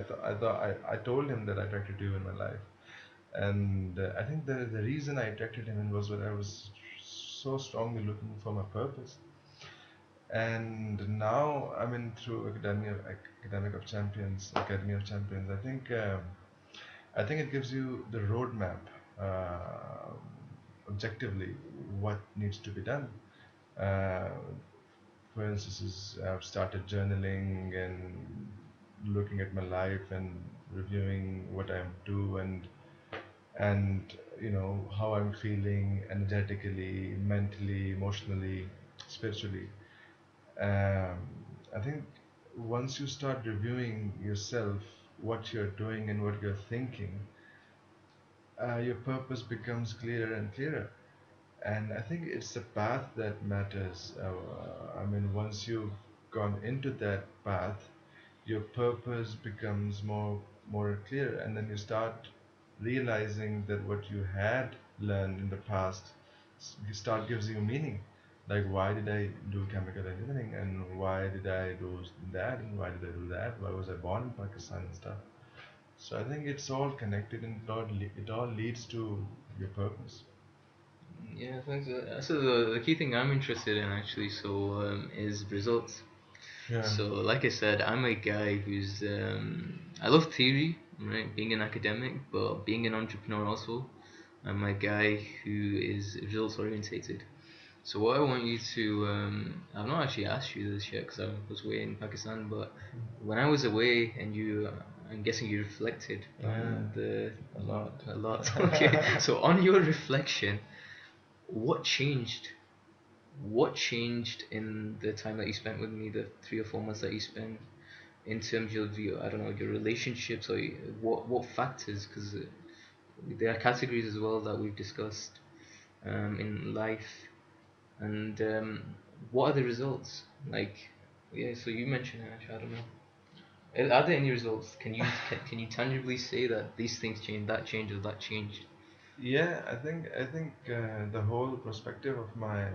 I told him that I attracted you in my life. And I think the reason I attracted him in was that I was so strongly looking for my purpose. And now, through Academy of Champions, I think it gives you the roadmap, uh, objectively, what needs to be done. Uh, for instance, I've started journaling and looking at my life and reviewing what I do, and how I'm feeling energetically, mentally, emotionally, spiritually. Um, I think once you start reviewing yourself, what you're doing and what you're thinking, your purpose becomes clearer and clearer. And I think it's the path that matters. I mean, once you've gone into that path, your purpose becomes more clear, and then you start realizing that what you had learned in the past you start gives you meaning. Like, why did I do chemical engineering, and why did I do that, and why did I do that? Why was I born in Pakistan and stuff? So I think it's all connected, and it all leads to your purpose. Yeah, thanks. So the key thing I'm interested in actually, is results. Yeah. So, like I said, I'm a guy who's I love theory, right? Being an academic, but being an entrepreneur also. I'm a guy who is results orientated. So what I want you to, I've not actually asked you this yet because I was away in Pakistan, but when I was away and I'm guessing you reflected Yeah. on A lot. a lot. Okay, so on your reflection, what changed? What changed in the time that you spent with me, the 3 or 4 months that you spent, in terms of your, I don't know, your relationships or what factors? Because there are categories as well that we've discussed in life, and what are the results? Like, yeah. So you mentioned it. Actually, I don't know. Are there any results? Can you tangibly say that these things changed, that changed, or that changed? Yeah, I think the whole perspective of my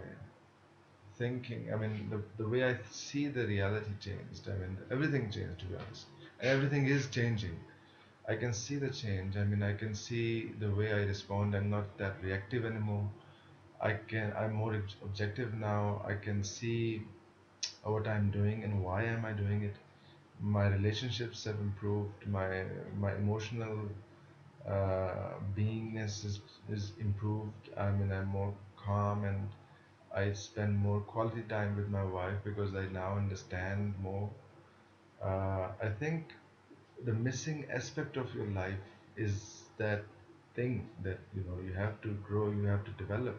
thinking, I mean, the way I see the reality changed. I mean, everything changed, to be honest, and everything is changing. I can see the change. I mean, I can see the way I respond. I'm not that reactive anymore. I'm more objective now. I can see what I'm doing and why am I doing it. My relationships have improved. My emotional beingness is improved. I mean, I'm more calm, and I spend more quality time with my wife because I now understand more. I think the missing aspect of your life is that thing that you have to grow, you have to develop.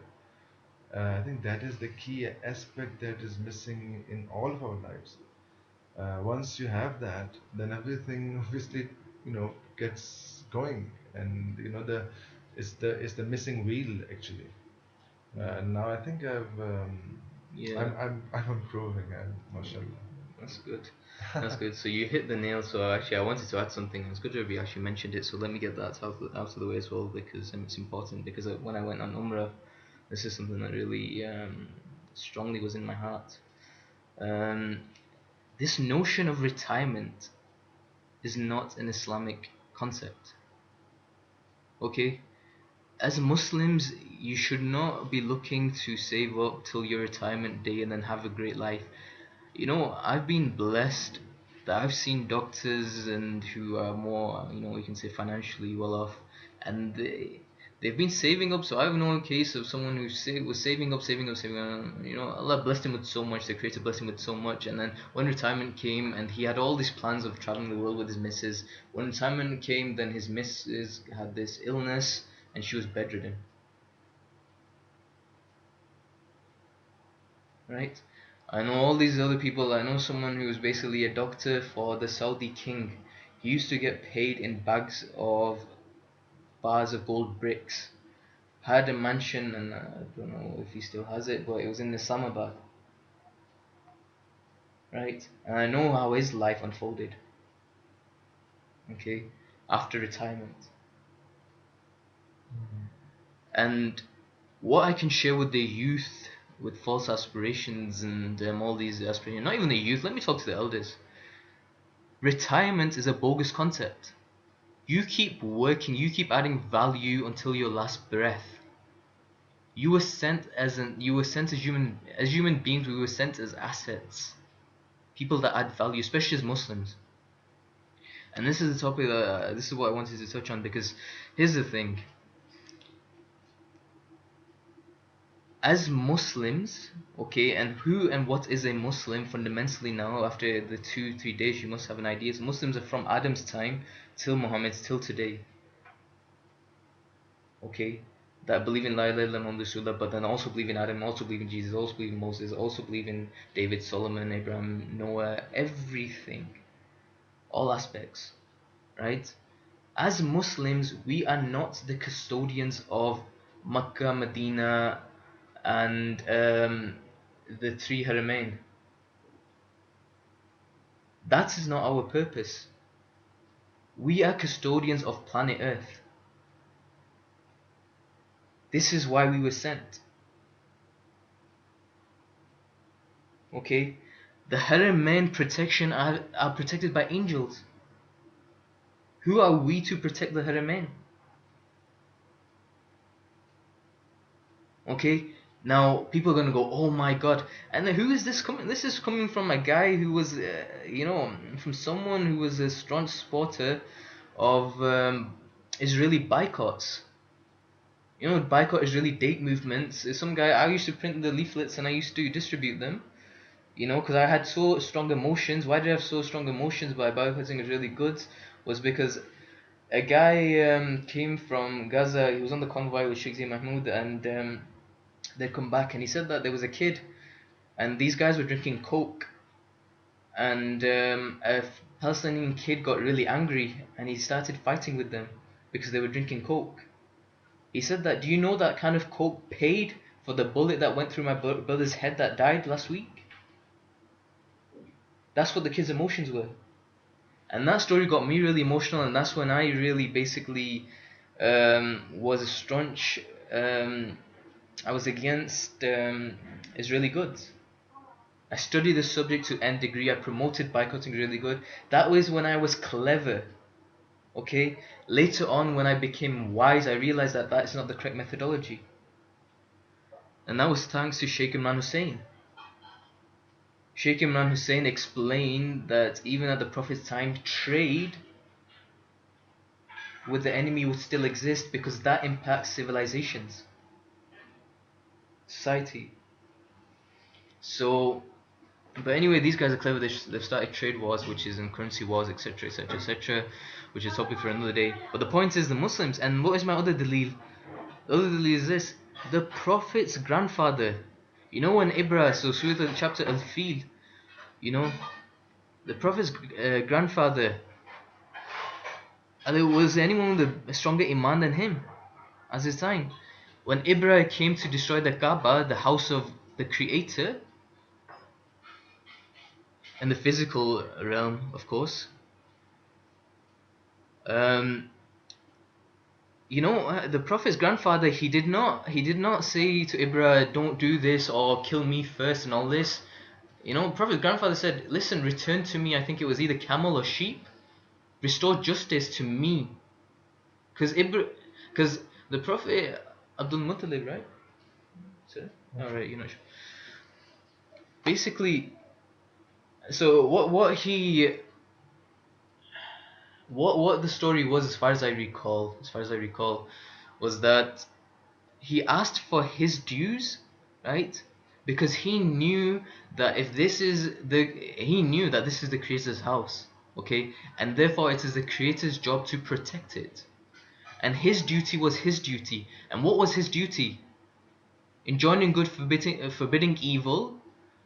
I think that is the key aspect that is missing in all of our lives. Once you have that, then everything obviously gets going, and it's the missing wheel actually. Now I think Yeah, I'm improving, mashallah. that's good. That's good. So you hit the nail. So actually, I wanted to add something. It's good that you actually mentioned it. So let me get that out of the way as well because it's important. Because when I went on Umrah, this is something that really strongly was in my heart. Um, this notion of retirement is not an Islamic concept. Okay, as Muslims, you should not be looking to save up till your retirement day and then have a great life. I've been blessed that I've seen doctors and who are more, you can say financially well off, and they've been saving up. So I've known a case of someone who was saving up, saving up, saving up. Allah blessed him with so much. The Creator blessed him with so much, and then when retirement came, and he had all these plans of traveling the world with his missus. When retirement came, then his missus had this illness, and she was bedridden. Right? I know all these other people. I know someone who was basically a doctor for the Saudi king. He used to get paid in bags of bars of gold bricks. Had a mansion, and I don't know if he still has it, but it was in Islamabad, right? And I know how his life unfolded, okay, after retirement. And what I can share with the youth with false aspirations and all these aspirations, not even the youth, let me talk to the elders. Retirement is a bogus concept. You keep working, you keep adding value until your last breath. You were sent as human beings, we were sent as assets. People that add value, especially as Muslims. And this is the topic that this is what I wanted to touch on because here's the thing. As Muslims, okay, and who and what is a Muslim fundamentally now after the 2-3 days you must have an idea. So Muslims are from Adam's time till Muhammad's till today. Okay, that believe in La ilaha illallah Muhammad Rasulullah, but then also believe in Adam, also believe in Jesus, also believe in Moses, also believe in David, Solomon, Abraham, Noah, everything, all aspects, right? As Muslims, we are not the custodians of Makkah, Medina, and the three Haramain. That is not our purpose. We are custodians of planet Earth. This is why we were sent. Okay? The Haramain protection are protected by angels. Who are we to protect the Haramain? Okay? Now, people are going to go, oh my god. And who is this coming? This is coming from a guy who was, from someone who was a strong supporter of Israeli boycotts. You know, boycott Israeli date movements. Some guy, I used to print the leaflets and I used to distribute them. You know, because I had so strong emotions. Why did I have so strong emotions by boycotting Israeli goods? Was because a guy came from Gaza. He was on the convoy with Sheikh Zayed Mahmoud, and they'd come back, and he said that there was a kid, and these guys were drinking Coke, and a Palestinian kid got really angry, and he started fighting with them because they were drinking Coke. He said that, do you know that kind of Coke paid for the bullet that went through my brother's head that died last week? That's what the kid's emotions were. And that story got me really emotional, and that's when I really basically was a staunch. I was against Israeli goods. I studied the subject to end degree. I promoted boycotting Israeli good. That was when I was clever. Okay. Later on, when I became wise, I realized that that is not the correct methodology. And that was thanks to Sheikh Imran Hussein. Sheikh Imran Hussein explained that even at the Prophet's time, trade with the enemy would still exist because that impacts civilizations, society. So, but anyway, these guys are clever. They've started trade wars, which is in currency wars, etc., etc., etc., which is a topic for another day. But the point is the Muslims. And what is my other dalil? The other dalil is this: the Prophet's grandfather. You know when Ibrah, so Surah chapter Al-Fil, you know, the Prophet's grandfather. Was anyone with a stronger iman than him as his time? When Ibrah came to destroy the Kaaba, the house of the Creator, in the physical realm, of course, um, the Prophet's grandfather, he did not say to Ibrah, don't do this or kill me first and all this. Prophet's grandfather said, listen, return to me. I think it was either camel or sheep. Restore justice to me, because the Prophet Abdul Muttalib, right? Sir? All right, you're not sure. Basically, so what the story was, as far as I recall, was that he asked for his dues, right? Because he knew that this is the Creator's house, okay, and therefore it is the Creator's job to protect it, and his duty was his duty. And what was his duty? Enjoining good, forbidding evil,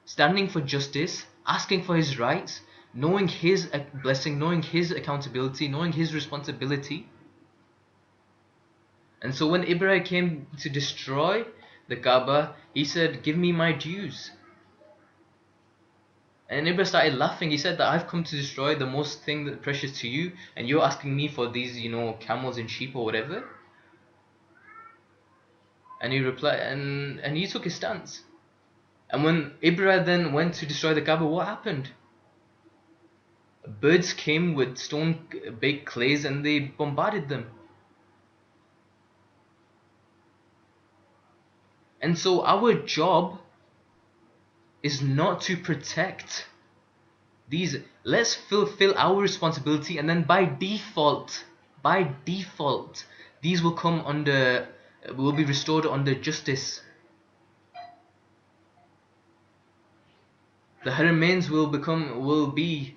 standing for justice, asking for his rights, knowing his blessing, knowing his accountability, knowing his responsibility. And so when Ibrahim came to destroy the Kaaba, he said, give me my dues. And Ibrahim started laughing. He said that I've come to destroy the most thing that precious to you, and you're asking me for these, camels and sheep or whatever. And he replied, and he took his stance. And when Ibrahim then went to destroy the Kaaba, what happened? Birds came with stone baked clays and they bombarded them. And so our job is not to protect these. Let's fulfill our responsibility, and then by default, these will be restored under justice. The Haramains will be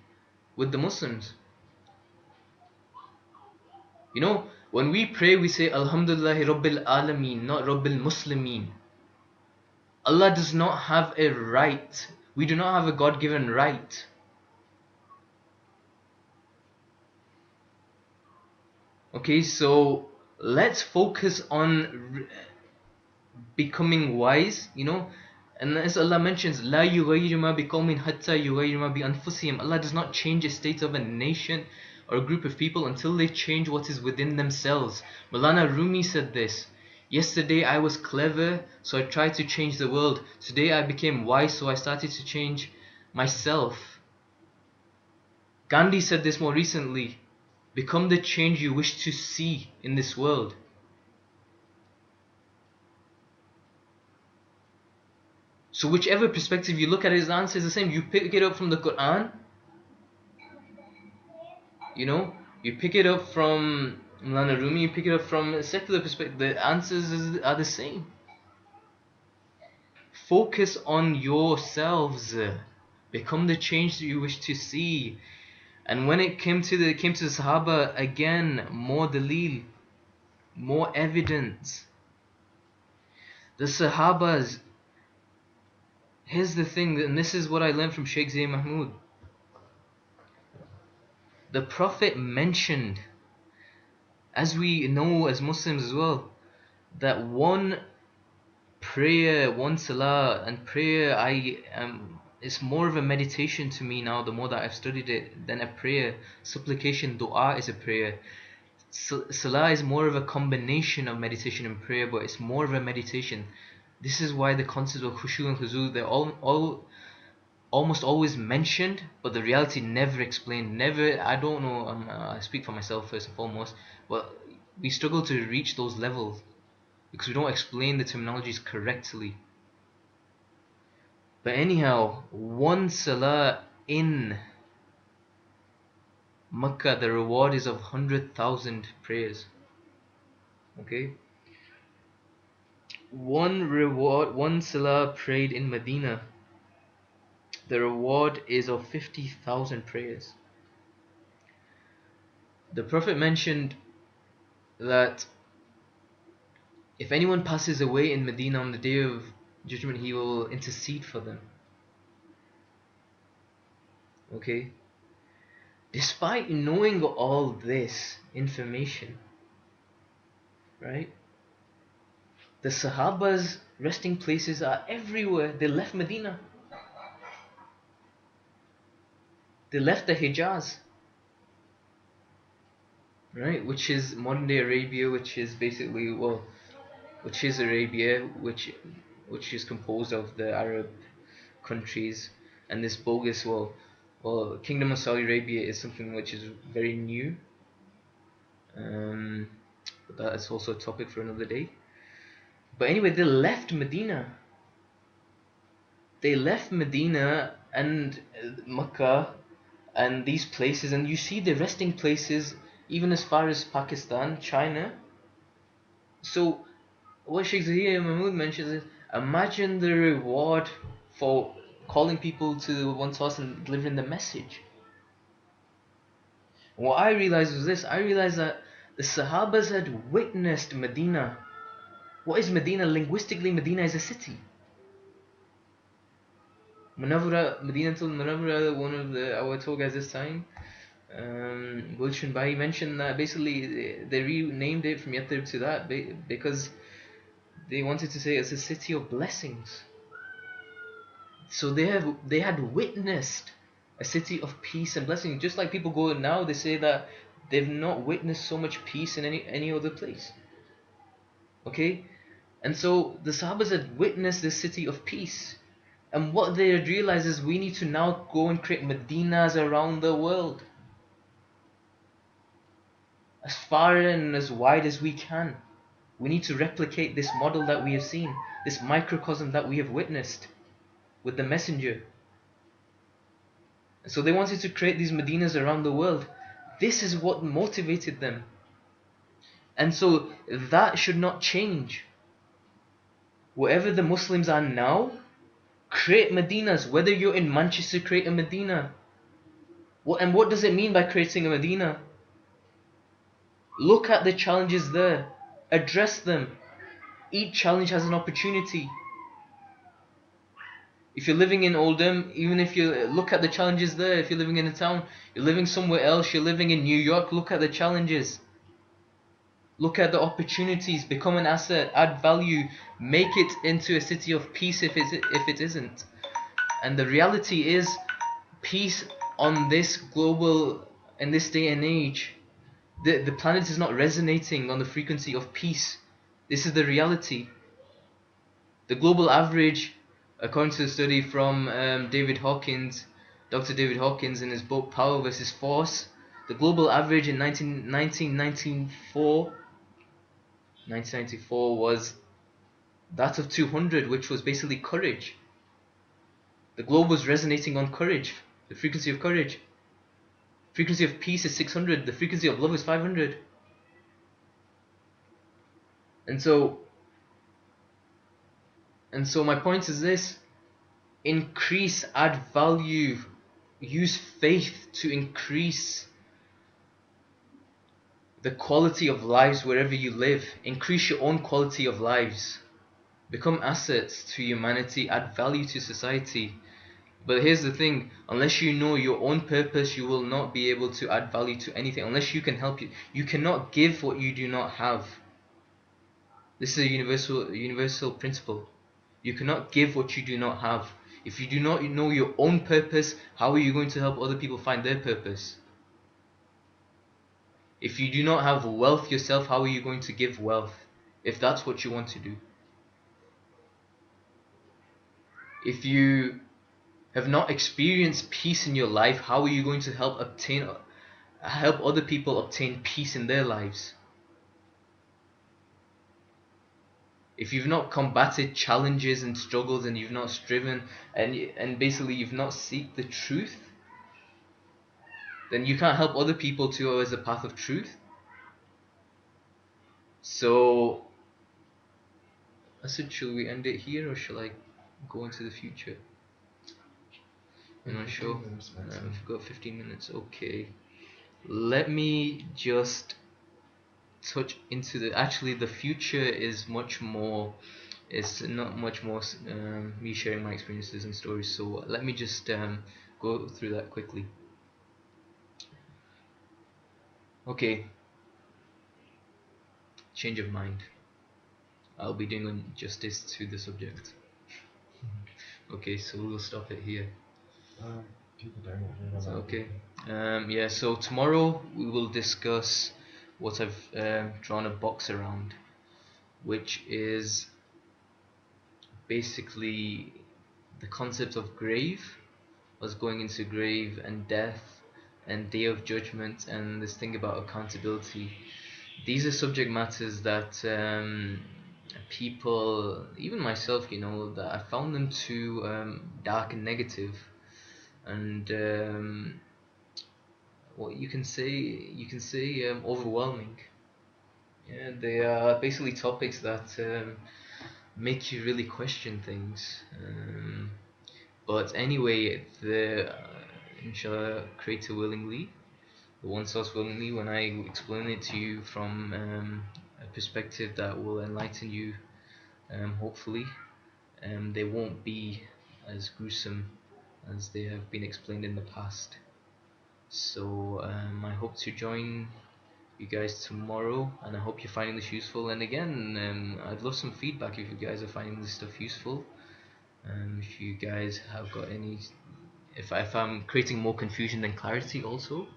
with the Muslims. When we pray, we say Alhamdulillahi Rabbil Alameen, not Rabbil Muslimeen. Allah does not have a right. We do not have a God-given right. Okay, so let's focus on becoming wise, and as Allah mentions, La yughayyiru ma biqawmin hatta yughayyiru ma bi anfusihim. Allah does not change the state of a nation or a group of people until they change what is within themselves. Maulana Rumi said this: yesterday I was clever, so I tried to change the world. Today I became wise, so I started to change myself. Gandhi said this more recently: become the change you wish to see in this world. So whichever perspective you look at it, his answer is the same. You pick it up from the Quran, you pick it up from Maulana Rumi, you pick it up from a secular perspective, the answers are the same. Focus on yourselves. Become the change that you wish to see. And when it came to the Sahaba, again, more dalil, more evidence. The Sahabas, here's the thing, and this is what I learned from Sheikh Zayn Mahmood. The Prophet mentioned, as we know as Muslims as well, that one prayer, one salah, and prayer it's more of a meditation to me now, the more that I've studied it, than a prayer. Supplication, dua is a prayer. Salah is more of a combination of meditation and prayer, but it's more of a meditation. This is why the concepts of khushu and khuzu, they're all almost always mentioned, but the reality never explained. Never, I don't know, I speak for myself first and foremost, but we struggle to reach those levels because we don't explain the terminologies correctly. But anyhow, one salah in Makkah, the reward is of 100,000 prayers. Okay? One salah prayed in Medina, the reward is of 50,000 prayers. The Prophet mentioned that if anyone passes away in Medina on the day of judgment, he will intercede for them. Okay? Despite knowing all this information, right? The Sahaba's resting places are everywhere. They left Medina. They left the Hijaz, right? Which is modern day Arabia, which is basically, which is Arabia, which is composed of the Arab countries, and this bogus, Kingdom of Saudi Arabia is something which is very new. But that is also a topic for another day. But anyway, they left Medina. They left Medina and Makkah and these places, and you see the resting places even as far as Pakistan, China. So what Sheikh Zahir Mahmood mentions is, imagine the reward for calling people to one source and delivering the message. What I realized was this: I realized that the Sahabas had witnessed Medina. What is Medina? Linguistically, Medina is a city. Medinatul Munawwara, one of our tour guys this time, Gulshan Bhai, mentioned that basically they renamed it from Yathrib to that because they wanted to say it's a city of blessings. So they had witnessed a city of peace and blessing. Just like people go now, they say that they've not witnessed so much peace in any other place. Okay? And so the Sahabas had witnessed this city of peace. And what they had realized is we need to now go and create Medinas around the world. As far and as wide as we can. We need to replicate this model that we have seen. This microcosm that we have witnessed with the messenger. So they wanted to create these Medinas around the world. This is what motivated them. And so that should not change. Wherever the Muslims are now, create Medinas. Whether you're in Manchester, create a Medina. And what does it mean by creating a Medina? Look at the challenges there. Address them. Each challenge has an opportunity. If you're living in Oldham, even if you look at the challenges there, if you're living in a town, you're living somewhere else, you're living in New York, look at the challenges. Look at the opportunities, become an asset, add value, make it into a city of peace if it isn't. And the reality is, peace on this global, in this day and age, the planet is not resonating on the frequency of peace. This is the reality. The global average, according to a study from David Hawkins, Dr. David Hawkins in his book Power versus Force, the global average in 1994 was that of 200, which was basically courage. The globe was resonating on courage, the frequency of courage. Frequency of peace is 600, the frequency of love is 500. And so my point is this: increase, add value, use faith to increase the quality of lives wherever you live. Increase your own quality of lives. Become assets to humanity, add value to society. But here's the thing, unless you know your own purpose, you will not be able to add value to anything. Unless you can help you. You cannot give what you do not have. This is a universal principle. You cannot give what you do not have. If you do not know your own purpose, how are you going to help other people find their purpose? If you do not have wealth yourself, how are you going to give wealth? If that's what you want to do. If you have not experienced peace in your life, how are you going to help other people obtain peace in their lives? If you've not combated challenges and struggles, and you've not striven, and basically you've not seek the truth, then you can't help other people towards the path of truth. So I said, shall we end it here, or shall I go into the future? You're not sure? We've got 15 minutes. Okay. Let me just touch into the future is much more. It's not much more me sharing my experiences and stories. So let me just go through that quickly. Okay. Change of mind. I'll be doing justice to the subject. Okay, so we'll stop it here. Okay. Yeah. So tomorrow we will discuss what I've drawn a box around, which is basically the concept of grave, us going into grave, and death, and day of judgment, and this thing about accountability. These are subject matters that people, even myself, that I found them too dark and negative, and what you can say overwhelming. Yeah, they are basically topics that make you really question things. But anyway, inshallah, creator willingly, the one source willingly, when I explain it to you from a perspective that will enlighten you, hopefully, they won't be as gruesome as they have been explained in the past. So I hope to join you guys tomorrow, and I hope you're finding this useful. And again, I'd love some feedback if you guys are finding this stuff useful. If you guys have got any, if I'm creating more confusion than clarity, also,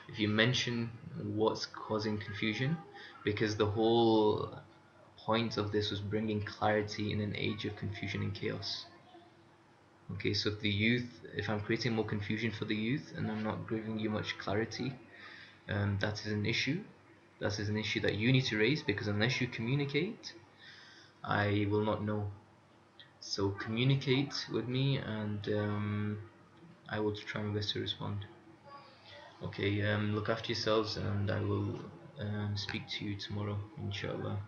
if you mention what's causing confusion, because the whole point of this was bringing clarity in an age of confusion and chaos. Okay, so if I'm creating more confusion for the youth and I'm not giving you much clarity, that is an issue. That is an issue that you need to raise, because unless you communicate, I will not know. So communicate with me, and I will try my best to respond. Okay, look after yourselves, and I will speak to you tomorrow, inshallah.